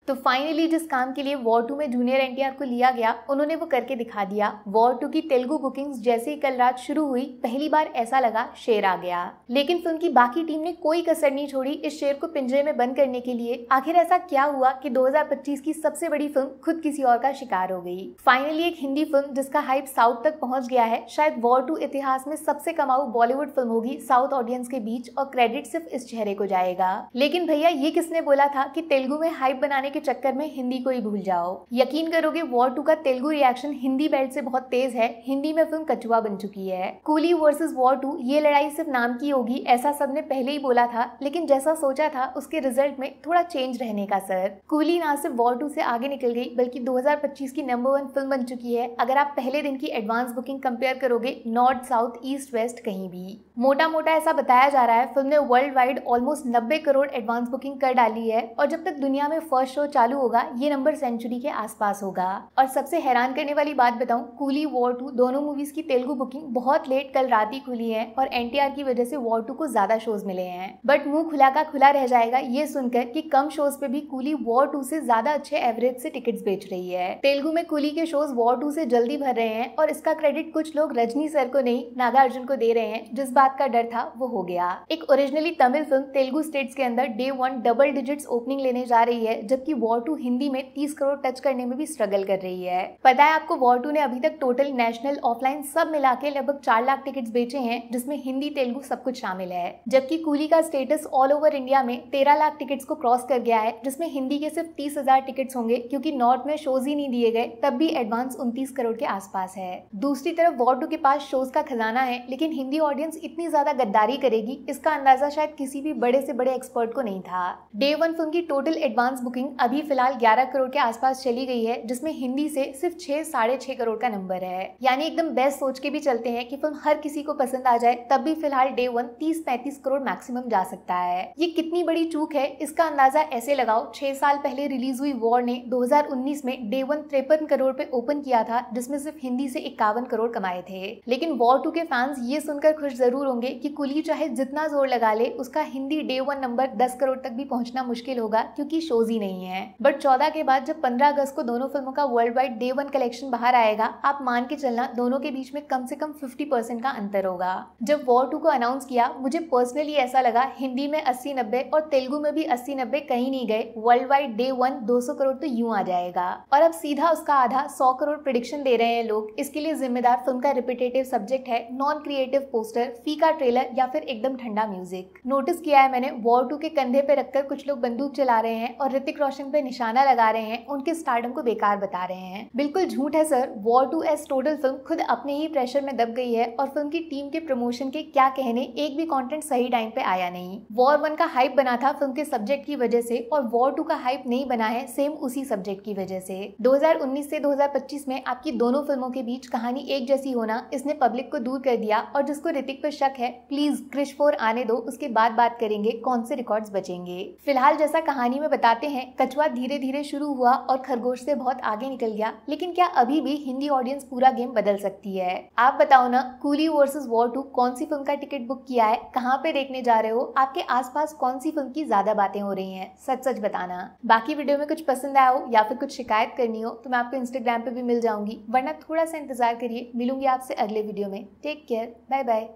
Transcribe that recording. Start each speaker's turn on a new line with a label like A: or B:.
A: तो फाइनली जिस काम के लिए वॉर 2 में जूनियर एनटीआर को लिया गया उन्होंने वो करके दिखा दिया। वॉर 2 की तेलुगु बुकिंग्स जैसे ही कल रात शुरू हुई पहली बार ऐसा लगा शेर आ गया, लेकिन फिल्म की बाकी टीम ने कोई कसर नहीं छोड़ी इस शेर को पिंजरे में बंद करने के लिए। आखिर ऐसा क्या हुआ कि 2025 की सबसे बड़ी फिल्म खुद किसी और का शिकार हो गई। फाइनली एक हिंदी फिल्म जिसका हाइप साउथ तक पहुंच गया है। शायद वॉर 2 इतिहास में सबसे कमाऊ बॉलीवुड फिल्म होगी साउथ ऑडियंस के बीच और क्रेडिट सिर्फ इस चेहरे को जाएगा। लेकिन भैया ये किसने बोला था कि तेलुगु में हाइप बनाने के चक्कर में हिंदी को ही भूल जाओ। यकीन करोगे वॉर 2 का तेलुगु रिएक्शन हिंदी बेल्ट से बहुत तेज है। हिंदी में फिल्म कछुआ बन चुकी है। कूली वर्सेस वॉर 2 ये लड़ाई सिर्फ नाम की होगी ऐसा सबने पहले ही बोला था, लेकिन जैसा सोचा था उसके रिजल्ट में थोड़ा चेंज रहने का सर। कूली ना सिर्फ वॉर 2 से आगे निकल गई बल्कि 2025 की नंबर 1 फिल्म बन चुकी है अगर आप पहले दिन की एडवांस बुकिंग कंपेयर करोगे नॉर्थ साउथ ईस्ट वेस्ट कहीं भी। मोटा मोटा ऐसा बताया जा रहा है फिल्म ने world wide almost 90 crore advance booking कर डाली है और जब तक दुनिया में फर्स्ट शो चालू होगा ये नंबर सेंचुरी के आसपास होगा। और सबसे हैरान करने वाली बात बताऊं, कूली वॉर 2 दोनों मूवीज की तेलुगु बुकिंग बहुत लेट कल रात ही खुली है और एनटीआर की वजह से वॉर 2 को ज्यादा शोज मिले हैं। बट मुंह खुला का खुला रह जाएगा ये सुनकर कि कम शोज पे भी कूली वॉर 2 से ज्यादा अच्छे एवरेज से टिकट्स बेच रही है। तेलुगु में कूली के शोज वॉर 2 से जल्दी भर रहे हैं और इसका क्रेडिट कुछ लोग रजनी सर को नहीं नागार्जुन को दे रहे हैं। जिस बात का डर था वो हो गया। एक originally Tamil film Telugu states के अंदर डे 1 डबल डिजिट्स ओपनिंग लेने जा रही है, जबकि वॉर 2 हिंदी में 30 करोड़ टच करने में भी स्ट्रगल कर रही है। पता है आपको वॉर 2 ने अभी तक टोटल नेशनल ऑफलाइन सब मिला के लगभग 4 लाख टिकट्स बेचे हैं, जिसमें हिंदी तेलुगु सब कुछ शामिल है। जबकि कूली का स्टेटस ऑल ओवर इंडिया में 13 लाख टिकट्स को क्रॉस कर गया है, जिसमें हिंदी के सिर्फ 30,000 टिकट्स होंगे क्योंकि नॉर्थ में शोज ही नहीं दिए गए, तब भी एडवांस 29 करोड़ के आसपास है। दूसरी तरफ वॉर 2 के पास शोज का खजाना है, लेकिन हिंदी ऑडियंस इतनी ज्यादा गद्दारी करेगी इसका अंदाजा शायद किसी भी बड़े से बड़े एक्सपर्ट को नहीं था। डे 1 फिल्म की टोटल एडवांस बुकिंग अभी फिलहाल 11 करोड़ के आसपास चली गई है, जिसमें हिंदी से सिर्फ 6-6.5 करोड़ का नंबर है। यानी एकदम बेस्ट सोच के भी चलते हैं कि फिल्म हर किसी को पसंद आ जाए, तब भी फिलहाल डे 1 30-35 करोड़ मैक्सिमम जा सकता है। ये कितनी बड़ी चूक है इसका अंदाजा ऐसे लगाओ, 6 साल पहले रिलीज हुई वॉर ने 2019 में डे 1 53 करोड़ पे ओपन किया था, जिसमें सिर्फ हिंदी से 51 करोड़ कमाए थे। लेकिन वॉर 2 के फैंस ये सुनकर खुश जरूर होंगे कि कुली चाहे जितना जोर लगा ले उसका हिंदी डे 1 नंबर 10 करोड़ तक भी पहुंचना मुश्किल होगा क्योंकि शोज ही नहीं है। बट 14 के बाद जब 15 अगस्त को दोनों फिल्मों का वर्ल्ड वाइड डे 1 कलेक्शन बाहर आएगा, आप मान के चलना दोनों के बीच में कम से कम 50% का अंतर होगा। जब वॉर 2 को अनाउंस किया मुझे पर्सनली ऐसा लगा हिंदी में 80-90 और तेलुगु में भी 80-90 कहीं नहीं गए, वर्ल्ड वाइड डे 1 200 करोड़ तो यूं आ जाएगा। और अब सीधा उसका आधा 100 करोड़ प्रेडिक्शन दे रहे हैं लोग। इसके लिए जिम्मेदार फिल्म का रिपीटेटिव सब्जेक्ट है, नॉन क्रिएटिव पोस्टर, फीका ट्रेलर या फिर एकदम ठंडा म्यूजिक। नोटिस किया है मैंने वॉर 2 के कंधे पे रखकर कुछ लोग बंदूक चला रहे हैं और ऋतिक रोशन पे निशाना लगा रहे हैं, उनके स्टारडम को बेकार बता रहे हैं। बिल्कुल झूठ है sir. War 2 S total film खुद अपने ही प्रेशर में दब गई है और फिल्म की टीम के प्रमोशन के क्या कहने, एक भी कंटेंट सही टाइम पे आया नहीं। वॉर 1 का हाइप बना था फिल्म के सब्जेक्ट की वजह से और वॉर 2 का हाइप नहीं बना है सेम उसी सब्जेक्ट की वजह से। 2019 से 2025 में आपकी दोनों फिल्मों के बीच कहानी एक जैसी होना इसने पब्लिक को दूर कर दिया और जिसको ऋतिक पर शक है प्लीज क्रिश 4 आने दो, उसके बाद बात करेंगे कौन से रिकॉर्ड्स बचेंगे। फिलहाल जैसा कहानी में बताते हैं कछुआ धीरे धीरे शुरू हुआ और खरगोश से बहुत आगे निकल गया, लेकिन क्या अभी भी हिंदी ऑडियंस पूरा गेम बदल सकती है? आप बताओ ना, कूली वर्सेस वॉर 2 कौन सी फिल्म का टिकट बुक किया है, कहाँ पे देखने जा रहे हो, आपके आसपास कौन सी फिल्म की ज्यादा बातें हो रही हैं? सच सच बताना। बाकी वीडियो में कुछ पसंद आया हो या फिर कुछ शिकायत करनी हो तो मैं आपको इंस्टाग्राम पे भी मिल जाऊंगी, वरना थोड़ा सा इंतजार करिए, मिलूंगी आपसे अगले वीडियो में। Take care, bye bye.